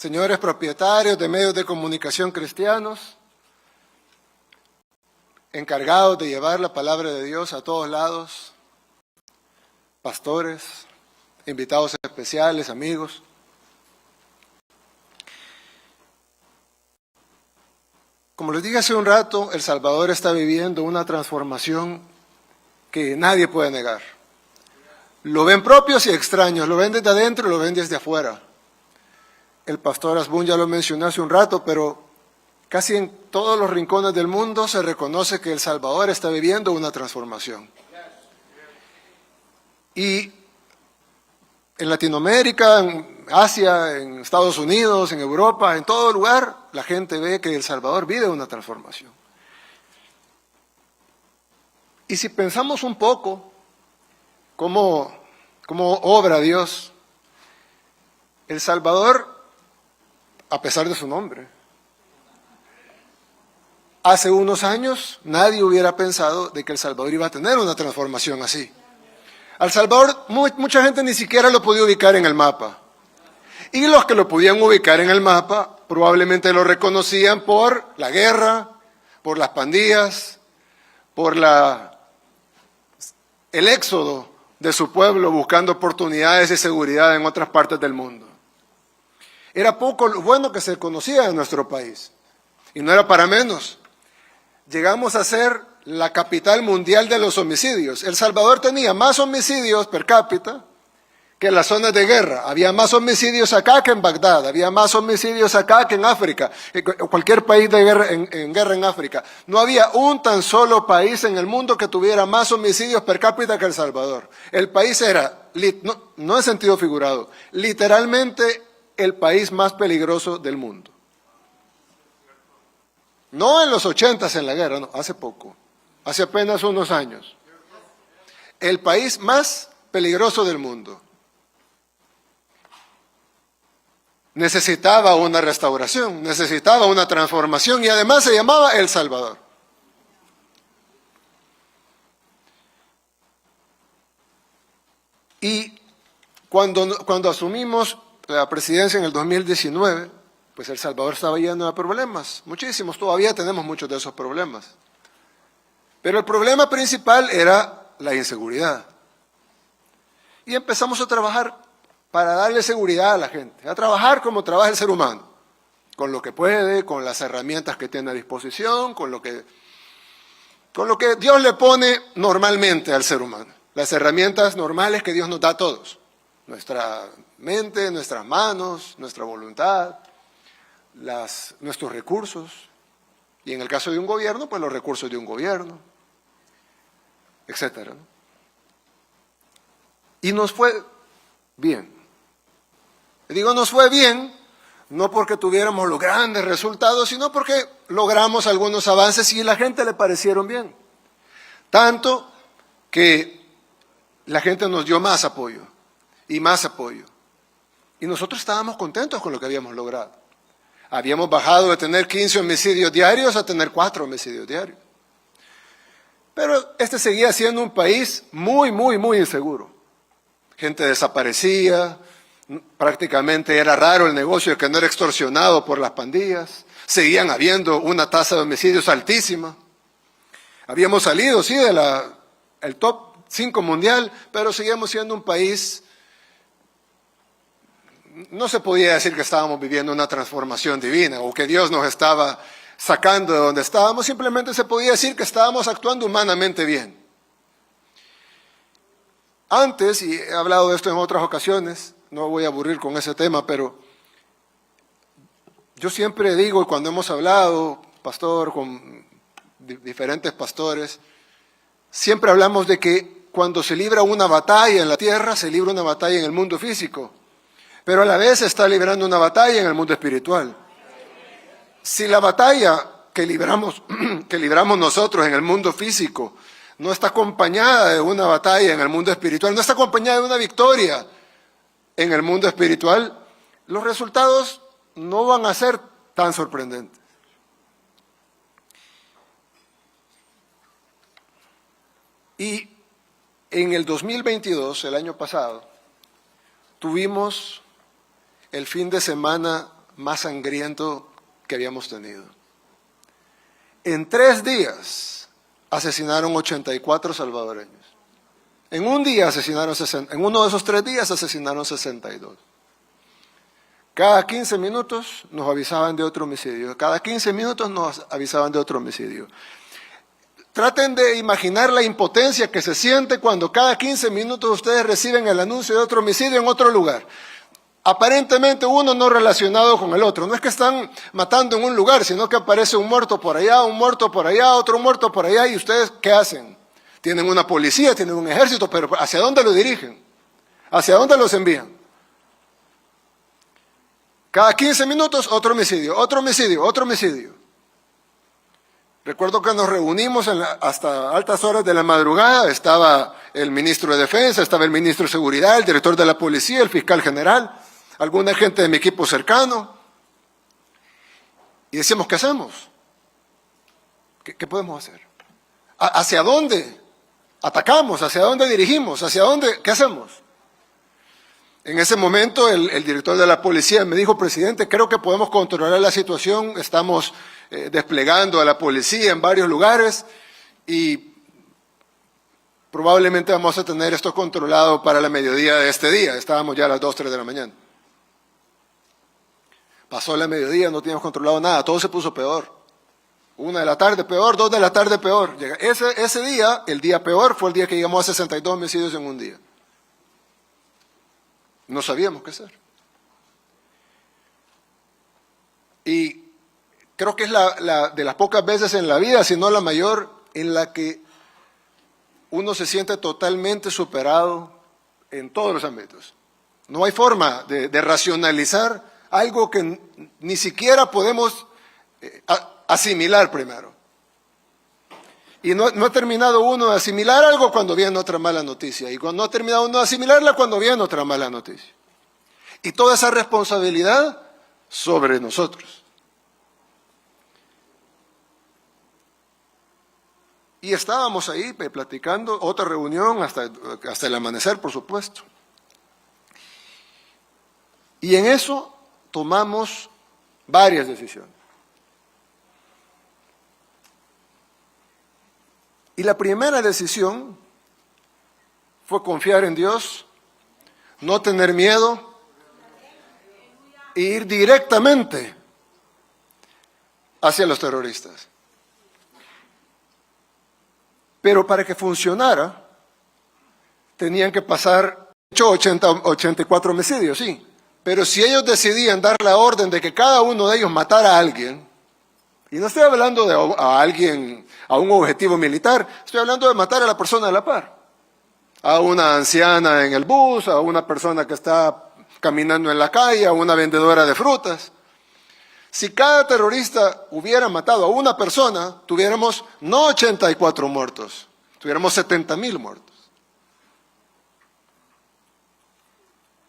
señores propietarios de medios de comunicación cristianos, encargados de llevar la palabra de Dios a todos lados, pastores, invitados especiales, amigos. Como les dije hace un rato, El Salvador está viviendo una transformación que nadie puede negar. Lo ven propios y extraños, lo ven desde adentro y lo ven desde afuera. El pastor Asbun ya lo mencionó hace un rato, pero casi en todos los rincones del mundo se reconoce que El Salvador está viviendo una transformación. Y en Latinoamérica, en Asia, en Estados Unidos, en Europa, en todo lugar, la gente ve que El Salvador vive una transformación. Y si pensamos un poco cómo obra Dios, El Salvador, a pesar de su nombre, hace unos años nadie hubiera pensado de que El Salvador iba a tener una transformación así. El Salvador, mucha gente ni siquiera lo podía ubicar en el mapa. Y los que lo podían ubicar en el mapa probablemente lo reconocían por la guerra, por las pandillas, por el éxodo de su pueblo buscando oportunidades de seguridad en otras partes del mundo. Era poco lo bueno que se conocía en nuestro país. Y no era para menos. Llegamos a ser la capital mundial de los homicidios. El Salvador tenía más homicidios per cápita que en las zonas de guerra. Había más homicidios acá que en Bagdad, había más homicidios acá que en África, cualquier país de guerra, en guerra en África. No había un tan solo país en el mundo que tuviera más homicidios per cápita que El Salvador. El país era, no en sentido figurado, literalmente el país más peligroso del mundo. No en los 80s en la guerra, no, hace poco, hace apenas unos años. El país más peligroso del mundo. Necesitaba una restauración, necesitaba una transformación y además se llamaba El Salvador. Y cuando asumimos la presidencia en el 2019, pues El Salvador estaba lleno de problemas, muchísimos, todavía tenemos muchos de esos problemas. Pero el problema principal era la inseguridad. Y empezamos a trabajar para darle seguridad a la gente, a trabajar como trabaja el ser humano, con lo que puede, con las herramientas que tiene a disposición, con lo que Dios le pone normalmente al ser humano, las herramientas normales que Dios nos da a todos, nuestra mente, nuestras manos, nuestra voluntad, nuestros recursos, y en el caso de un gobierno, pues los recursos de un gobierno, etcétera. Y nos fue bien. Digo, nos fue bien, no porque tuviéramos los grandes resultados, sino porque logramos algunos avances y a la gente le parecieron bien. Tanto que la gente nos dio más apoyo y más apoyo. Y nosotros estábamos contentos con lo que habíamos logrado. Habíamos bajado de tener 15 homicidios diarios a tener 4 homicidios diarios. Pero este seguía siendo un país muy, muy, muy inseguro. Gente desaparecía. Prácticamente era raro el negocio que no era extorsionado por las pandillas. Seguían habiendo una tasa de homicidios altísima. Habíamos salido, sí, el top 5 mundial, pero seguíamos siendo un país. No se podía decir que estábamos viviendo una transformación divina o que Dios nos estaba sacando de donde estábamos. Simplemente se podía decir que estábamos actuando humanamente bien. Antes, y he hablado de esto en otras ocasiones, no voy a aburrir con ese tema, pero yo siempre digo, cuando hemos hablado, pastor, con diferentes pastores, siempre hablamos de que cuando se libra una batalla en la tierra, se libra una batalla en el mundo físico, pero a la vez se está librando una batalla en el mundo espiritual. Si la batalla que libramos nosotros en el mundo físico no está acompañada de una batalla en el mundo espiritual, no está acompañada de una victoria en el mundo espiritual, los resultados no van a ser tan sorprendentes. Y en el 2022, el año pasado, tuvimos el fin de semana más sangriento que habíamos tenido. En 3 días asesinaron 84 salvadoreños. En un día asesinaron 60, en uno de esos 3 días asesinaron 62. Cada 15 minutos nos avisaban de otro homicidio. Cada 15 minutos nos avisaban de otro homicidio. Traten de imaginar la impotencia que se siente cuando cada 15 minutos ustedes reciben el anuncio de otro homicidio en otro lugar. Aparentemente uno no relacionado con el otro. No es que están matando en un lugar, sino que aparece un muerto por allá, un muerto por allá, otro muerto por allá. ¿Y ustedes qué hacen? Tienen una policía, tienen un ejército, pero ¿hacia dónde lo dirigen? ¿Hacia dónde los envían? Cada 15 minutos otro homicidio, otro homicidio, otro homicidio. Recuerdo que nos reunimos hasta altas horas de la madrugada. Estaba el ministro de Defensa, estaba el ministro de Seguridad, el director de la policía, el fiscal general, alguna gente de mi equipo cercano. Y decíamos, ¿qué hacemos? ¿Qué podemos hacer? ¿Hacia dónde atacamos? ¿Hacia dónde dirigimos? ¿Hacia dónde? ¿Qué hacemos? En ese momento el director de la policía me dijo, presidente, creo que podemos controlar la situación, estamos desplegando a la policía en varios lugares y probablemente vamos a tener esto controlado para la mediodía de este día. Estábamos ya a las 2, 3 de la mañana. Pasó la mediodía, no teníamos controlado nada, todo se puso peor. 1 de la tarde peor, 2 de la tarde peor. Ese día, el día peor, fue el día que llegamos a 62 homicidios en un día. No sabíamos qué hacer. Y creo que es de las pocas veces en la vida, si no la mayor, en la que uno se siente totalmente superado en todos los ámbitos. No hay forma de racionalizar algo que ni siquiera podemos asimilar primero. Y no ha terminado uno de asimilar algo cuando viene otra mala noticia. Y cuando no ha terminado uno de asimilarla cuando viene otra mala noticia. Y toda esa responsabilidad sobre nosotros. Y estábamos ahí platicando, otra reunión hasta el amanecer, por supuesto. Y en eso tomamos varias decisiones. Y la primera decisión fue confiar en Dios, no tener miedo e ir directamente hacia los terroristas. Pero para que funcionara, tenían que pasar 84 homicidios, sí. Pero si ellos decidían dar la orden de que cada uno de ellos matara a alguien, y no estoy hablando de a alguien, a un objetivo militar, estoy hablando de matar a la persona de la par. A una anciana en el bus, a una persona que está caminando en la calle, a una vendedora de frutas. Si cada terrorista hubiera matado a una persona, tuviéramos no 84 muertos, tuviéramos 70,000 muertos.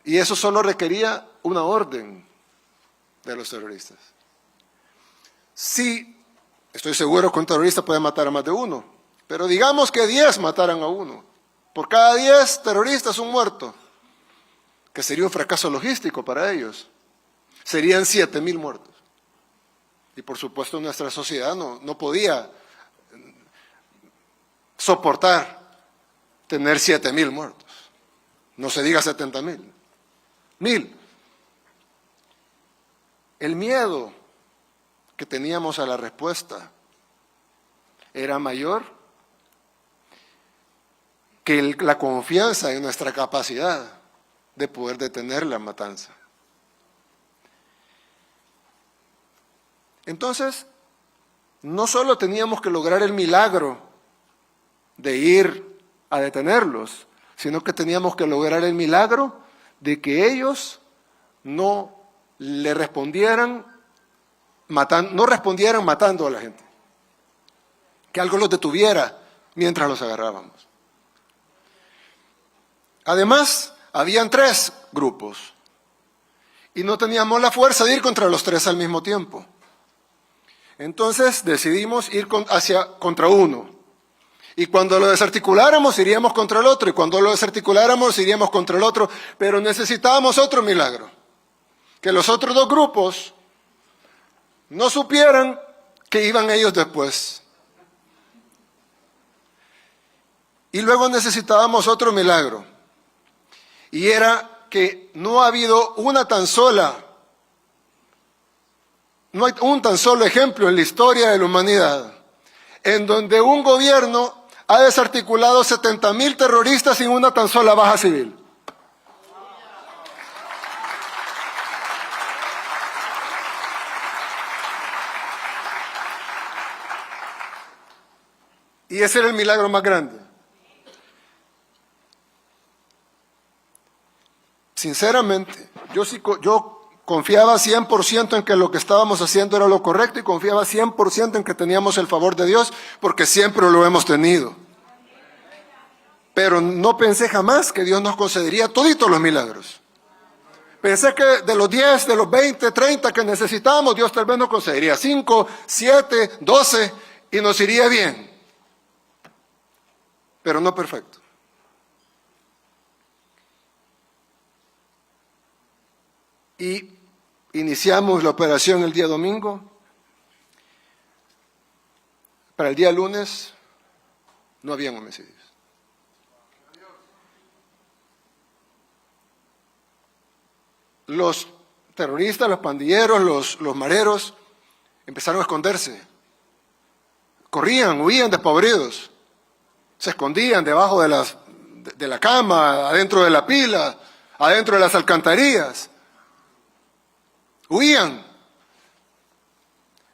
Y eso solo requería una orden de los terroristas. Sí, estoy seguro que un terrorista puede matar a más de uno, pero digamos que 10 mataran a uno. Por cada 10 terroristas un muerto, que sería un fracaso logístico para ellos. Serían 7,000 muertos. Y por supuesto nuestra sociedad no podía soportar tener 7,000 muertos. No se diga 70,000. 1,000. El miedo que teníamos a la respuesta era mayor que la confianza en nuestra capacidad de poder detener la matanza. Entonces, no solo teníamos que lograr el milagro de ir a detenerlos, sino que teníamos que lograr el milagro de que ellos no le respondieran no respondieran matando a la gente. Que algo los detuviera mientras los agarrábamos. Además, habían 3 grupos y no teníamos la fuerza de ir contra los 3 al mismo tiempo. Entonces decidimos ir contra uno. Y cuando lo desarticuláramos, iríamos contra el otro. Y cuando lo desarticuláramos, iríamos contra el otro. Pero necesitábamos otro milagro. Que los otros 2 grupos no supieran que iban ellos después. Y luego necesitábamos otro milagro. Y era que no ha habido no hay un tan solo ejemplo en la historia de la humanidad en donde un gobierno ha desarticulado 70,000 terroristas sin una tan sola baja civil. Y ese era el milagro más grande. Sinceramente, yo confiaba 100% en que lo que estábamos haciendo era lo correcto y confiaba 100% en que teníamos el favor de Dios, porque siempre lo hemos tenido. Pero no pensé jamás que Dios nos concedería toditos los milagros. Pensé que de los 10, de los 20, 30 que necesitábamos, Dios tal vez nos concedería 5, 7, 12 y nos iría bien. Pero no perfecto. Y iniciamos la operación el día domingo. Para el día lunes no habían homicidios. Los terroristas, los pandilleros, los mareros empezaron a esconderse. Corrían, huían despavoridos. Se escondían debajo de la cama, adentro de la pila, adentro de las alcantarillas. Huían.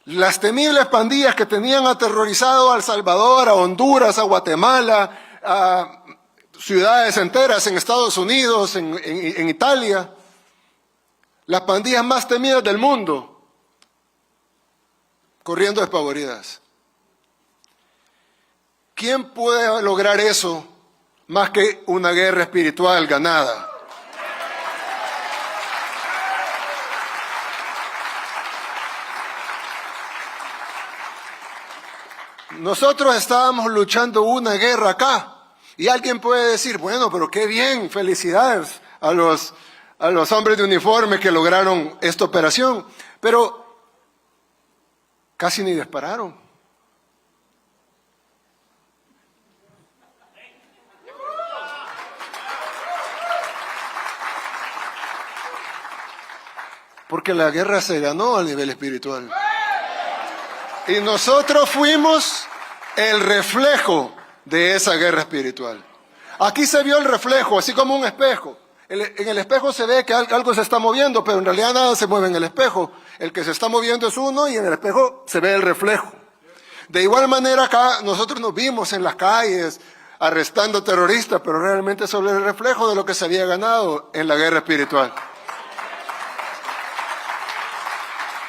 Las temibles pandillas que tenían aterrorizado a El Salvador, a Honduras, a Guatemala, a ciudades enteras en Estados Unidos, en Italia, las pandillas más temidas del mundo, corriendo despavoridas. ¿Quién puede lograr eso más que una guerra espiritual ganada? Nosotros estábamos luchando una guerra acá y alguien puede decir, bueno, pero qué bien, felicidades a los hombres de uniforme que lograron esta operación, pero casi ni dispararon. Porque la guerra se ganó a nivel espiritual. Y nosotros fuimos el reflejo de esa guerra espiritual. Aquí se vio el reflejo, así como un espejo. En el espejo se ve que algo se está moviendo, pero en realidad nada se mueve en el espejo. El que se está moviendo es uno y en el espejo se ve el reflejo. De igual manera acá nosotros nos vimos en las calles arrestando terroristas, pero realmente sobre el reflejo de lo que se había ganado en la guerra espiritual.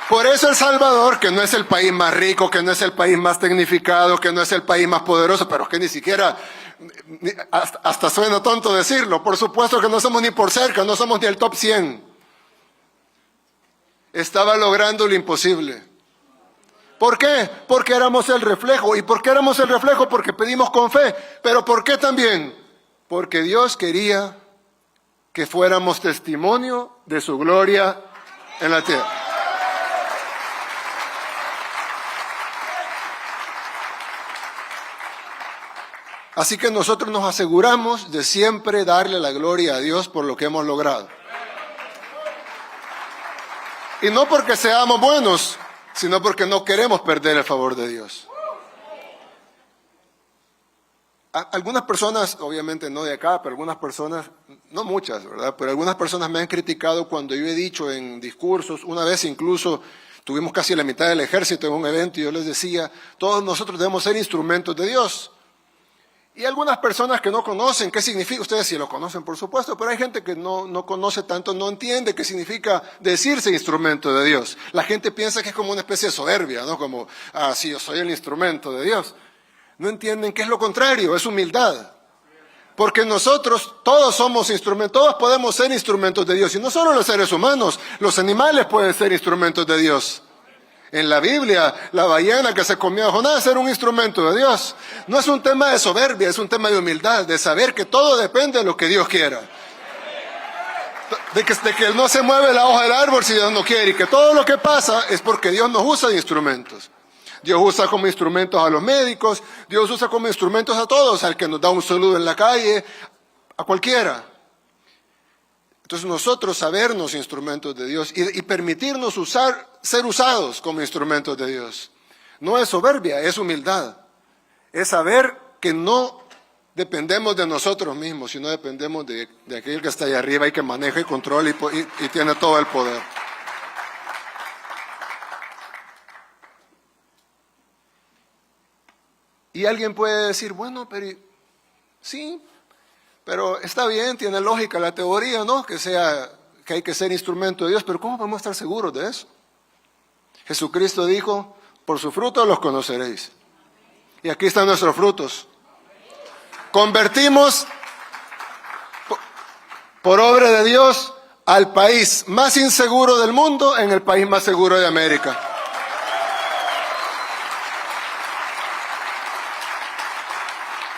Por eso El Salvador, que no es el país más rico, que no es el país más tecnificado, que no es el país más poderoso, pero es que ni siquiera, hasta suena tonto decirlo, por supuesto que no somos ni por cerca, no somos ni el top 100. Estaba logrando lo imposible. ¿Por qué? Porque éramos el reflejo. ¿Y por qué éramos el reflejo? Porque pedimos con fe. ¿Pero por qué también? Porque Dios quería que fuéramos testimonio de su gloria en la tierra. Así que nosotros nos aseguramos de siempre darle la gloria a Dios por lo que hemos logrado. Y no porque seamos buenos, sino porque no queremos perder el favor de Dios. Algunas personas, obviamente no de acá, pero algunas personas, no muchas, ¿verdad? Pero algunas personas me han criticado cuando yo he dicho en discursos, una vez incluso tuvimos casi la mitad del ejército en un evento y yo les decía, todos nosotros debemos ser instrumentos de Dios. Y algunas personas que no conocen qué significa, ustedes sí lo conocen por supuesto, pero hay gente que no conoce tanto, no entiende qué significa decirse instrumento de Dios. La gente piensa que es como una especie de soberbia, ¿no? Como, sí, yo soy el instrumento de Dios. No entienden que es lo contrario, es humildad. Porque nosotros todos somos instrumentos, todos podemos ser instrumentos de Dios. Y no solo los seres humanos, los animales pueden ser instrumentos de Dios. En la Biblia, la ballena que se comió a Jonás era un instrumento de Dios. No es un tema de soberbia, es un tema de humildad, de saber que todo depende de lo que Dios quiera. de que no se mueve la hoja del árbol si Dios no quiere, y que todo lo que pasa es porque Dios nos usa de instrumentos. Dios usa como instrumentos a los médicos, Dios usa como instrumentos a todos, al que nos da un saludo en la calle, a cualquiera. Entonces nosotros sabernos instrumentos de Dios y permitirnos ser usados como instrumentos de Dios. No es soberbia, es humildad. Es saber que no dependemos de nosotros mismos, sino dependemos de aquel que está allá arriba y que maneja y controla y tiene todo el poder. Y alguien puede decir, bueno, pero sí, pero está bien, tiene lógica la teoría, ¿no? Que hay que ser instrumento de Dios, pero ¿cómo podemos estar seguros de eso? Jesucristo dijo, por sus frutos los conoceréis. Y aquí están nuestros frutos. Convertimos, por obra de Dios, al país más inseguro del mundo en el país más seguro de América.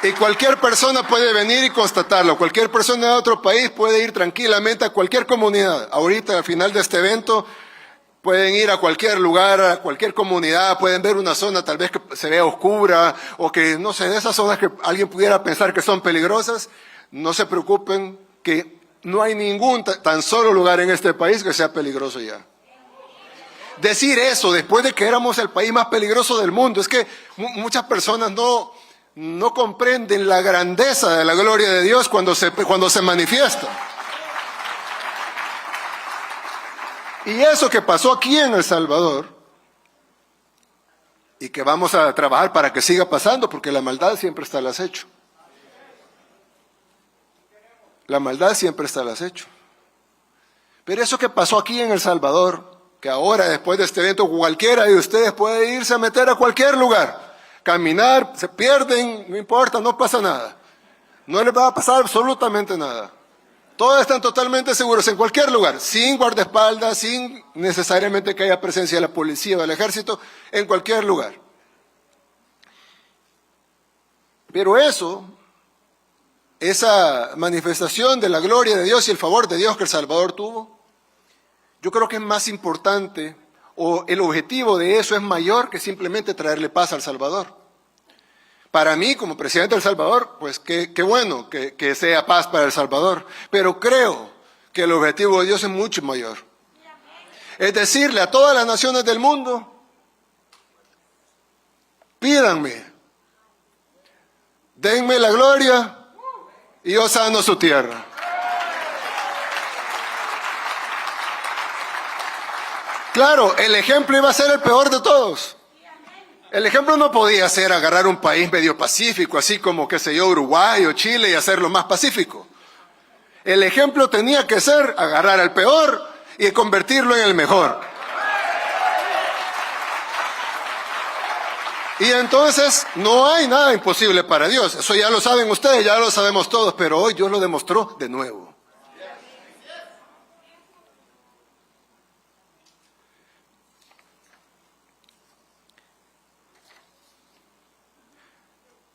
Y cualquier persona puede venir y constatarlo. Cualquier persona de otro país puede ir tranquilamente a cualquier comunidad. Ahorita, al final de este evento, pueden ir a cualquier lugar, a cualquier comunidad, pueden ver una zona tal vez que se vea oscura, o que, no sé, de esas zonas que alguien pudiera pensar que son peligrosas. No se preocupen, que no hay ningún tan solo lugar en este país que sea peligroso ya. Decir eso después de que éramos el país más peligroso del mundo, es que muchas personas no comprenden la grandeza de la gloria de Dios cuando se manifiesta. Y eso que pasó aquí en El Salvador, y que vamos a trabajar para que siga pasando, porque la maldad siempre está al acecho. La maldad siempre está al acecho. Pero eso que pasó aquí en El Salvador, que ahora después de este evento cualquiera de ustedes puede irse a meter a cualquier lugar, caminar, se pierden, no importa, no pasa nada. No les va a pasar absolutamente nada. Todos están totalmente seguros en cualquier lugar, sin guardaespaldas, sin necesariamente que haya presencia de la policía o del ejército, en cualquier lugar. Pero esa manifestación de la gloria de Dios y el favor de Dios que El Salvador tuvo, yo creo que es más importante, o el objetivo de eso es mayor que simplemente traerle paz al Salvador. Para mí, como presidente de El Salvador, pues qué bueno que sea paz para El Salvador. Pero creo que el objetivo de Dios es mucho mayor. Es decirle a todas las naciones del mundo, pídanme, denme la gloria y yo sano su tierra. Claro, el ejemplo iba a ser el peor de todos. El ejemplo no podía ser agarrar un país medio pacífico, así como, qué sé yo, Uruguay o Chile, y hacerlo más pacífico. El ejemplo tenía que ser agarrar al peor y convertirlo en el mejor. Y entonces no hay nada imposible para Dios. Eso ya lo saben ustedes, ya lo sabemos todos, pero hoy Dios lo demostró de nuevo.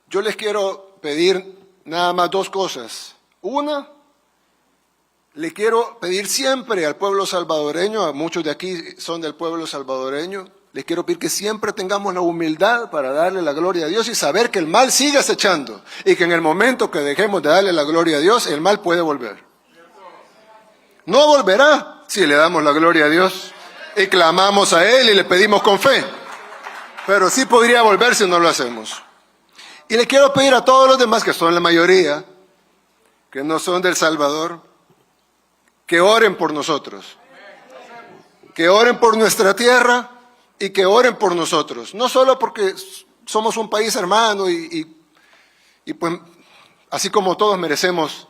Yo les quiero pedir nada más dos cosas. Una, le quiero pedir siempre al pueblo salvadoreño, a muchos de aquí son del pueblo salvadoreño, les quiero pedir que siempre tengamos la humildad para darle la gloria a Dios y saber que el mal sigue acechando y que en el momento que dejemos de darle la gloria a Dios, el mal puede volver. No volverá si le damos la gloria a Dios y clamamos a Él y le pedimos con fe, pero sí podría volver si no lo hacemos. Y le quiero pedir a todos los demás, que son la mayoría, que no son del Salvador, que oren por nosotros. Que oren por nuestra tierra y que oren por nosotros. No solo porque somos un país hermano y pues así como todos merecemos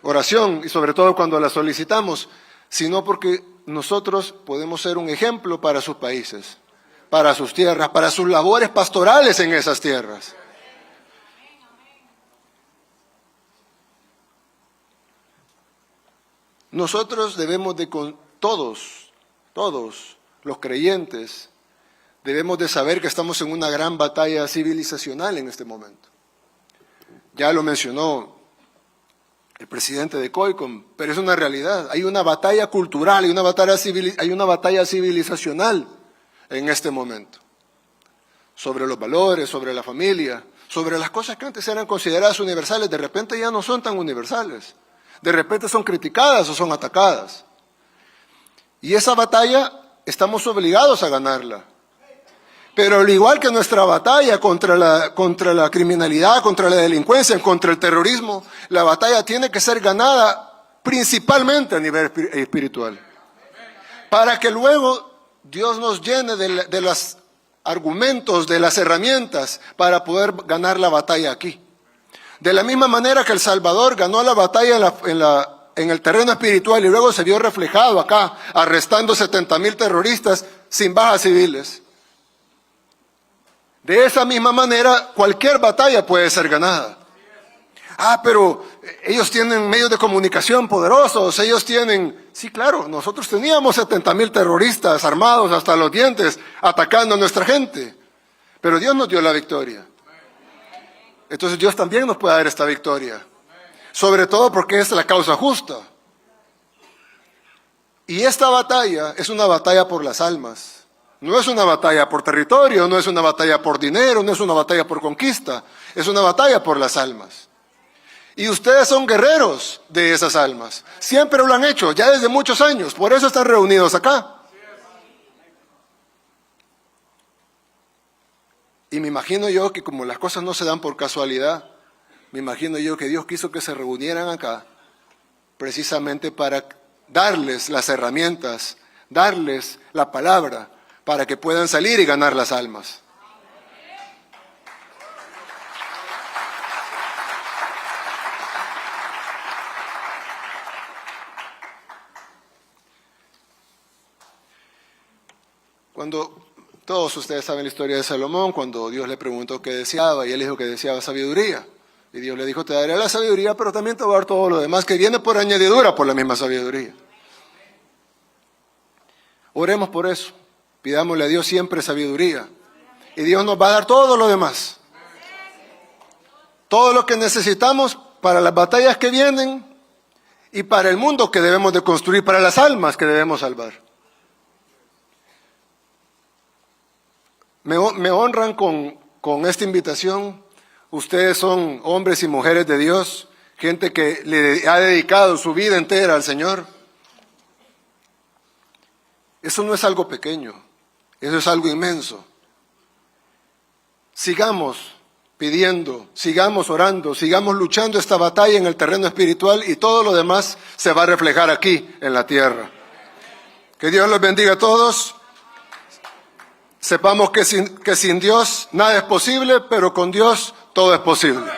oración y sobre todo cuando la solicitamos, sino porque nosotros podemos ser un ejemplo para sus países, para sus tierras, para sus labores pastorales en esas tierras. Nosotros debemos de, con todos los creyentes, debemos de saber que estamos en una gran batalla civilizacional en este momento. Ya lo mencionó el presidente de COICOM, pero es una realidad. Hay una batalla cultural, hay una batalla civilizacional en este momento. Sobre los valores, sobre la familia, sobre las cosas que antes eran consideradas universales, de repente ya no son tan universales. De repente son criticadas o son atacadas. Y esa batalla estamos obligados a ganarla. Pero al igual que nuestra batalla contra la criminalidad, contra la delincuencia, contra el terrorismo, la batalla tiene que ser ganada principalmente a nivel espiritual. Para que luego Dios nos llene de los argumentos, de las herramientas para poder ganar la batalla aquí. De la misma manera que El Salvador ganó la batalla en el terreno espiritual y luego se vio reflejado acá, arrestando 70,000 terroristas sin bajas civiles. De esa misma manera, cualquier batalla puede ser ganada. Pero ellos tienen medios de comunicación poderosos, ellos tienen... Sí, claro, nosotros teníamos 70,000 terroristas armados hasta los dientes, atacando a nuestra gente. Pero Dios nos dio la victoria. Entonces Dios también nos puede dar esta victoria. Sobre todo porque es la causa justa. Y esta batalla es una batalla por las almas. No es una batalla por territorio, no es una batalla por dinero, no es una batalla por conquista. Es una batalla por las almas. Y ustedes son guerreros de esas almas. Siempre lo han hecho, ya desde muchos años. Por eso están reunidos acá. Y me imagino yo que como las cosas no se dan por casualidad, me imagino yo que Dios quiso que se reunieran acá precisamente para darles las herramientas, darles la palabra, para que puedan salir y ganar las almas. Cuando todos ustedes saben la historia de Salomón, cuando Dios le preguntó qué deseaba y él dijo que deseaba sabiduría. Y Dios le dijo, te daré la sabiduría, pero también te voy a dar todo lo demás que viene por añadidura por la misma sabiduría. Oremos por eso. Pidámosle a Dios siempre sabiduría. Y Dios nos va a dar todo lo demás. Todo lo que necesitamos para las batallas que vienen y para el mundo que debemos de construir, para las almas que debemos salvar. Me honran con esta invitación. Ustedes son hombres y mujeres de Dios, gente que le ha dedicado su vida entera al Señor. Eso no es algo pequeño, eso es algo inmenso. Sigamos pidiendo, sigamos orando, sigamos luchando esta batalla en el terreno espiritual y todo lo demás se va a reflejar aquí en la tierra. Que Dios los bendiga a todos. Sepamos que sin Dios nada es posible, pero con Dios todo es posible.